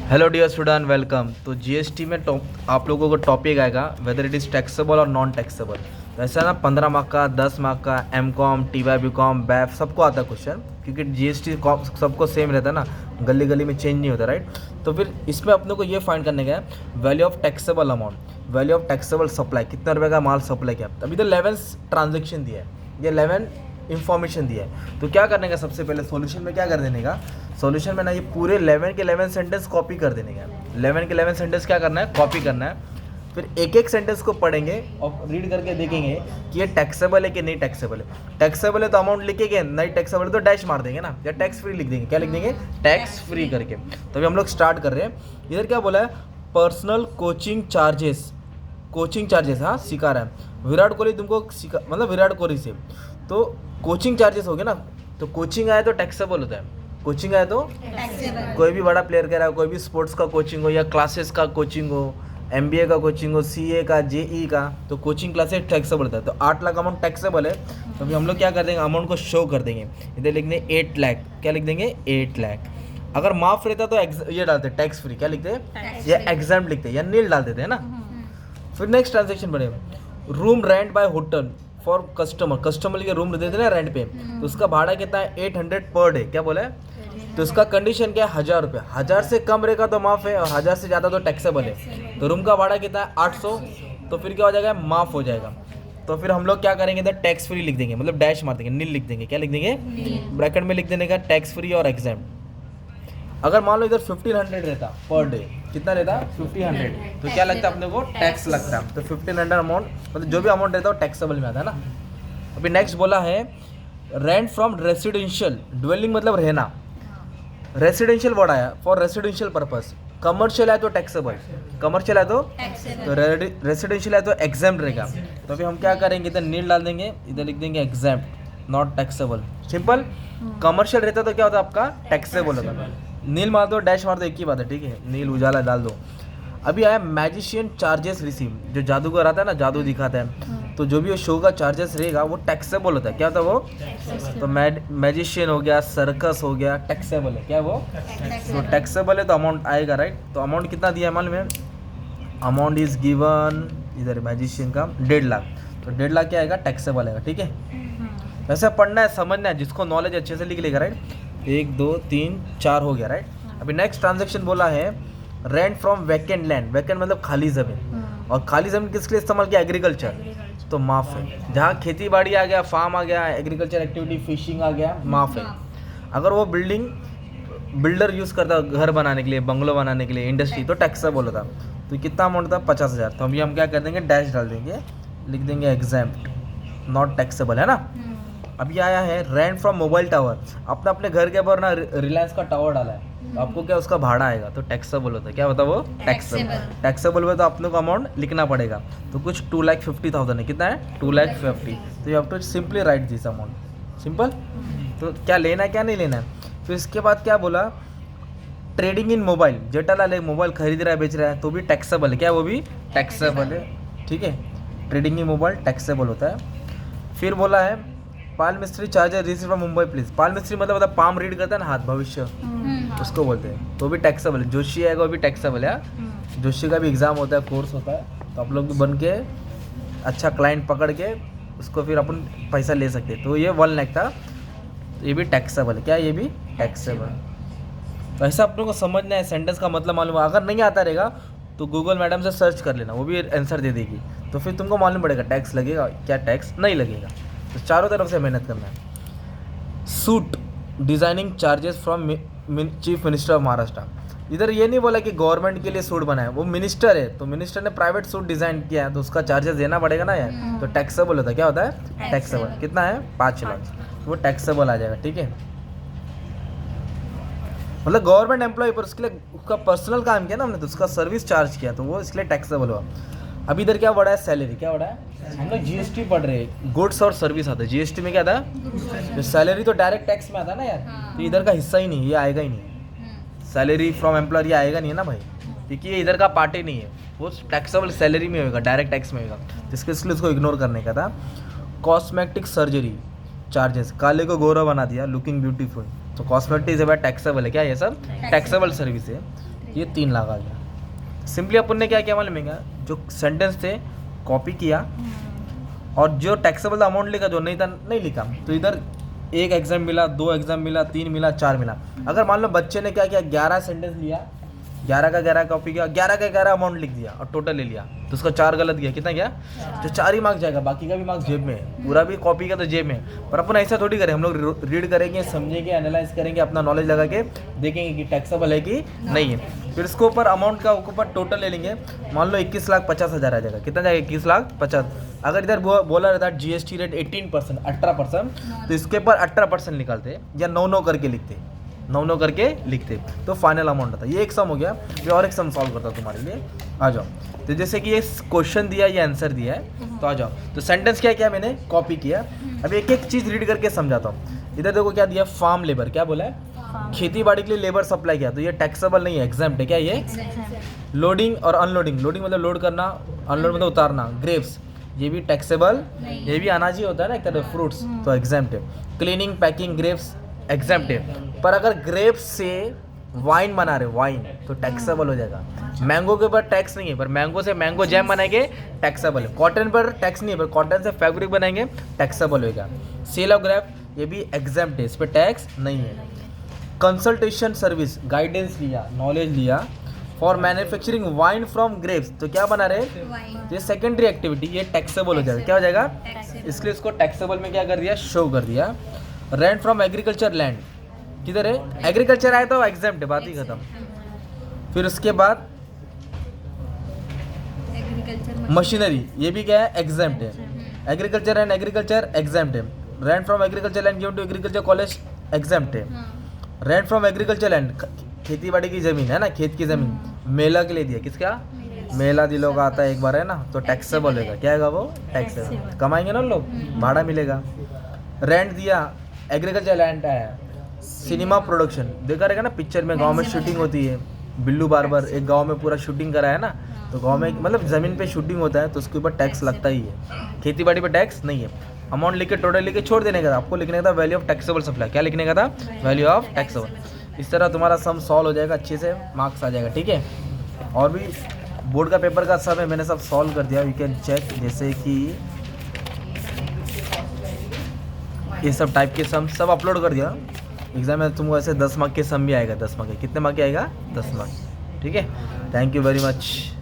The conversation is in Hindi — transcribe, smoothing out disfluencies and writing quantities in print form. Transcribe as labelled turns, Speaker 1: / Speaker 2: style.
Speaker 1: Hello dear student, welcome. तो जीएसटी में आप लोगों को टॉपिक आएगा वेदर इट इज़ टैक्सेबल और नॉन टैक्सेबल। वैसे ना 15 मार्क का, 10 मार्क का, एम.कॉम, टी.वाई, बी.कॉम, बैफ सबको आता है क्वेश्चन, क्योंकि जीएसटी सबको सेम रहता है ना, गली गली में चेंज नहीं होता, राइट। तो फिर इसमें अपने को ये फाइंड करने का है value of taxable amount, value of taxable supply, कितना रुपये का माल सप्लाई किया। अभी तो 11 ट्रांजेक्शन दिया है, ये 11 इंफॉर्मेशन दिया है। तो क्या करने का, सबसे पहले सॉल्यूशन में क्या कर देने का, सॉल्यूशन में ना ये पूरे 11 के 11 सेंटेंस कॉपी कर देने का। 11 के 11 सेंटेंस क्या करना है, कॉपी करना है। फिर एक एक सेंटेंस को पढ़ेंगे और रीड करके देखेंगे कि ये टैक्सेबल है कि नहीं टैक्सेबल है। टैक्सेबल है तो अमाउंट लिखेंगे, नहीं टैक्सेबल है तो डैश मार देंगे ना, या टैक्स फ्री लिख देंगे। क्या लिख देंगे, टैक्स फ्री करके। तो अभी हम लोग स्टार्ट कर रहे हैं। इधर क्या बोला है, personal coaching charges, coaching charges, हाँ सिखा रहा है विराट कोहली तुमको, सिखा मतलब विराट कोहली से। तो कोचिंग चार्जेस हो गए ना, तो कोचिंग आए तो टैक्सेबल होता है। कोचिंग आए तो कोई भी बड़ा प्लेयर कह रहा है, कोई भी स्पोर्ट्स का कोचिंग हो या क्लासेस का कोचिंग हो, एमबीए का कोचिंग हो, सीए का, जेई का, तो कोचिंग क्लासेस टैक्सेबल होता है। तो 8 लाख अमाउंट टैक्सेबल है। तो अभी हम लोग क्या कर देंगे, अमाउंट को शो कर देंगे। इधर लिख देंगे 8 लाख, क्या लिख देंगे 8 लाख। अगर माफ रहता तो ये डालते टैक्स फ्री, क्या लिखते हैं, या एग्जाम लिखते हैं, या नील डाल देते हैं ना। फिर नेक्स्ट ट्रांजेक्शन बढ़ेगा, room rent by hotel for customer, customer के रूम देते ना रेंट पे, तो उसका भाड़ा कितना है 800 पर डे, क्या बोला है। तो उसका कंडीशन क्या है, 1000 रुपये। 1000 से कम रहेगा तो माफ़ है, और 1000 से ज़्यादा तो टैक्सेबल है। तो रूम का भाड़ा कितना है 800, तो फिर क्या हो जाएगा, माफ़ हो जाएगा। तो फिर हम लोग क्या करेंगे, इधर टैक्स फ्री लिख देंगे, मतलब डैश मार देंगे, नील लिख देंगे। क्या लिख देंगे, ब्रैकेट में लिख देने का टैक्स फ्री और एग्जाम। अगर मान लो इधर 1500 रहता पर डे, कितना रहता 1500, तो क्या लगता है अपने को, टैक्स लगता है। तो 1500 अमाउंट, मतलब जो भी अमाउंट रहता है वो टैक्सेबल में आता है ना। अभी नेक्स्ट बोला है रेंट फ्रॉम रेसिडेंशियल ड्वेलिंग, मतलब रहना। रेसिडेंशियल वर्ड आया, फॉर रेसिडेंशियल पर्पस। कमर्शियल है तो टैक्सेबल, कमर्शियल है तो रेसिडेंशियल है तो एग्जाम रहेगा। तो अभी हम क्या करेंगे, इधर नील डाल देंगे, इधर लिख देंगे exam, not taxable, simple. Commercial रहता तो क्या होता है आपका, टैक्सेबल होता। नील मार दो, डैश मार दो, एक ही बात है, ठीक है, नील उजाला डाल दो। अभी आया मैजिशियन चार्जेस रिसीव, जो जादूगर आता है ना, जादू दिखाता है, तो जो भी वो शो का चार्जेस रहेगा वो टैक्सेबल होता है। क्या होता है वो, तो मैजिशियन हो गया, सर्कस हो गया, टैक्सेबल है। क्या वो, तो टैक्सेबल है तो अमाउंट आएगा, राइट। तो अमाउंट कितना दिया है मालूम है, अमाउंट इज गिवन, इधर मैजिशियन का 1.5 लाख, तो 1.5 लाख क्या आएगा, टैक्सेबल आएगा, ठीक है। वैसे पढ़ना है, समझना है, जिसको नॉलेज अच्छे से लिख लेगा, राइट। 1 2 3 4 हो गया, राइट। अभी नेक्स्ट ट्रांजेक्शन बोला है rent from vacant land, vacant मतलब खाली ज़मीन, और खाली ज़मीन किसके लिए इस्तेमाल किया, एग्रीकल्चर, तो माफ़ है। जहाँ खेती बाड़ी आ गया, फार्म आ गया, एग्रीकल्चर एक्टिविटी, फिशिंग आ गया, माफ़ है। अगर वो बिल्डर यूज़ करता घर बनाने के लिए, बंगलो बनाने के लिए, इंडस्ट्री, तो टैक्सेबल होता। तो कितना अमाउंट था, 50,000। तो अभी हम क्या कर देंगे, डैश डाल देंगे, लिख देंगे एग्जाम्प्ट, नॉट टैक्सेबल, है ना। अभी आया है रेंट फ्रॉम मोबाइल टावर, आपने अपने घर के ऊपर ना रिलायंस का टावर डाला है, तो आपको क्या उसका भाड़ा आएगा, तो टैक्सेबल होता है। क्या होता है वो, टैक्सेबल हुआ, तो अपने को अमाउंट लिखना पड़ेगा। तो कुछ 2,50,000 है, कितना है 2,50,000। तो you have to simply write this amount, simple. तो क्या लेना है, क्या नहीं लेना है। फिर इसके बाद क्या बोला, trading in mobile, Jethalal mobile खरीद रहा है, बेच रहा है, तो भी टैक्सेबल है। क्या, वो भी टैक्सेबल है, ठीक है। ट्रेडिंग इन मोबाइल टैक्सेबल होता है। फिर बोला है Pal Mistry charger receive from Mumbai please. Pal Mistry मतलब पाम रीड करता है ना, हाथ, भविष्य, उसको बोलते हैं, तो भी टैक्सेबल है। जोशी आएगा वो भी टैक्सेबल है। जोशी का भी एग्ज़ाम होता है, कोर्स होता है, तो आप लोग भी बन के अच्छा क्लाइंट पकड़ के उसको फिर अपन पैसा ले सकते हैं। तो ये 1 लाख था, तो ये भी टैक्सेबल है। क्या, ये भी टैक्सेबल। तो ऐसा अपने को समझना है, सेंटेंस का मतलब मालूम है। अगर नहीं आता रहेगा तो गूगल मैडम से सर्च कर लेना, वो भी आंसर दे देगी, तो फिर तुमको मालूम पड़ेगा टैक्स लगेगा क्या, टैक्स नहीं लगेगा। तो चारों तरफ से मेहनत करना है। Suit designing charges from chief minister of Maharashtra. इधर ये नहीं बोला कि गवर्नमेंट के लिए सूट बनाया, वो मिनिस्टर है, तो मिनिस्टर ने प्राइवेट सूट डिज़ाइन किया है, तो उसका चार्जेस देना पड़ेगा ना यार। तो टैक्सेबल होता है। क्या होता है, टैक्सेबल। कितना है, 5 लाख, तो वो टैक्सेबल आ जाएगा, ठीक है। मतलब गवर्नमेंट एम्प्लॉय पर उसके लिए उसका पर्सनल काम किया ना हमने, तो उसका सर्विस चार्ज किया, तो वो इसलिए टैक्सेबल हुआ। अब इधर क्या बढ़ा है, सैलरी। क्या बढ़ा है, हम लोग जीएसटी पढ़ रहे हैं, गुड्स और सर्विस आता है। जीएसटी में क्या था, जो सैलरी तो डायरेक्ट टैक्स में आता है ना यार, तो इधर का हिस्सा ही नहीं, ये आएगा ही नहीं। सैलरी फ्रॉम एम्प्लॉयर ये आएगा नहीं है ना भाई, क्योंकि ये इधर का पार्ट ही नहीं है, वो टैक्सेबल सैलरी में होगा, डायरेक्ट टैक्स में होगा, जिसके इसलिए उसको इग्नोर करने का था। कॉस्मेटिक सर्जरी चार्जेस, काले को गोरा बना दिया, लुकिंग ब्यूटीफुल, तो कॉस्मेटिक इज अबाउट टैक्सेबल है। क्या ये सब टैक्सेबल सर्विस है। ये 3 लाख आ गया। सिंपली अपन ने क्या किया मालूम है क्या, जो सेंटेंस थे कॉपी किया और जो टैक्सेबल अमाउंट लिखा जो नहीं था नहीं लिखा, तो इधर 1 एग्जाम मिला, 2 एग्जाम मिला, 3 मिला, 4 मिला। अगर मान लो बच्चे ने क्या किया 11 सेंटेंस लिया, 11 का 11 कॉपी किया, 11 का 11 अमाउंट लिख दिया और टोटल ले लिया, तो उसका 4 गलत गया, कितना गया, तो 4 ही मार्क्स जाएगा, बाकी का भी मार्क्स जेब में है, पूरा भी कॉपी का तो जेब में है। पर अपन ऐसा थोड़ी करें, हम लोग रीड करेंगे, समझेंगे, एनालाइज करेंगे, अपना नॉलेज लगा के देखेंगे कि टैक्सेबल है कि नहीं है। फिर इसके ऊपर अमाउंट का ऊपर टोटल ले लेंगे, मान लो 21,50,000 आ जाएगा, कितना जाएगा 21,50,000। अगर इधर बोला रहता GST रेट 18%, 18%, तो इसके ऊपर 18% निकालते या 9 करके लिखते, 9 करके लिखते, तो फाइनल अमाउंट आता। ये एक सम हो गया। ये और एक सम सॉल्व करता हूँ तुम्हारे लिए, आ जाओ। तो जैसे कि ये क्वेश्चन दिया, ये आंसर दिया है, तो आ जाओ। तो सेंटेंस क्या किया मैंने, कॉपी किया। अब एक एक चीज़ रीड करके समझाता हूँ। इधर देखो क्या दिया, फार्म लेबर, क्या बोला है, खेती बाड़ी के लिए लेबर सप्लाई किया, तो ये टैक्सेबल नहीं है, एग्जाम्प्ट है। क्या ये लोडिंग और अनलोडिंग, लोडिंग मतलब लोड करना, अनलोड मतलब उतारना, ग्रेप्स, ये भी टैक्सेबल, ये भी अनाज ही होता है ना एक तरह, फ्रूट्स, तो एग्जाम्प्ट है। क्लीनिंग, पैकिंग, ग्रेप्स एग्जाम्प्ट है। पर अगर ग्रेप्स से वाइन बना रहे, वाइन, तो टैक्सेबल हो जाएगा। मैंगो के ऊपर टैक्स नहीं है, पर मैंगो से मैंगो जैम बनाएंगे, टैक्सेबल है। कॉटन पर टैक्स नहीं है, पर कॉटन से फैब्रिक बनाएंगे, टैक्सेबल होगा। सेल ऑफ ग्रेप, ये भी एग्जाम्प्ट है, इस पर टैक्स नहीं है। कंसल्टेशन सर्विस, गाइडेंस लिया, नॉलेज लिया for manufacturing wine from grapes, तो क्या बना रहे, ये सेकेंडरी एक्टिविटी, ये टैक्सेबल हो जाएगा। क्या हो जाएगा, इसलिए इसको टैक्सेबल में क्या कर दिया, शो कर दिया। रेंट फ्रॉम एग्रीकल्चर लैंड, किधर है, एग्रीकल्चर आया तो एग्जाम्प्ट है, बात ही खत्म। फिर उसके बाद मशीनरी, ये भी क्या है, एग्जाम्प्ट है। एग्रीकल्चर एंड एग्रीकल्चर एग्जाम्प्ट है। Rent from agriculture land given to agriculture college exempt है। रेंट फ्रॉम एग्रीकल्चर लैंड, खेती बाड़ी की जमीन है ना, खेत की जमीन, मेला के लिए दिया, किसका, मेला दिलों का आता है एक बार है ना, तो टैक्सेबल होगा। क्या है वो, टैक्सेबल, कमाएंगे ना लोग, भाड़ा मिलेगा। रेंट दिया, एग्रीकल्चर लैंड आया। सिनेमा प्रोडक्शन, देखा रहेगा ना पिक्चर में, गांव में शूटिंग होती है, बिल्लू बार्बर एक गांव में पूरा शूटिंग करा है ना, तो गांव में मतलब ज़मीन पे शूटिंग होता है, तो उसके ऊपर टैक्स लगता ही है। खेती बाड़ी पे टैक्स नहीं है। अमाउंट लिख के टोटल लिख के छोड़ देने का था, आपको लिखने का था वैल्यू ऑफ टैक्सेबल सप्लाई, क्या लिखने का था, वैल्यू ऑफ टैक्सेबल। इस तरह तुम्हारा सम सॉल्व हो जाएगा, अच्छे से मार्क्स आ जाएगा, ठीक है। और भी बोर्ड का पेपर का सम है, मैंने सब सॉल्व कर दिया, यू कैन चेक। जैसे कि ये सब टाइप के सम सब अपलोड कर दिया। एग्जाम में तुमको ऐसे 10 मार्क के सम भी आएगा, 10 मार्क के, कितने मार्क के आएगा, 10 मार्क, ठीक है। Thank you very much.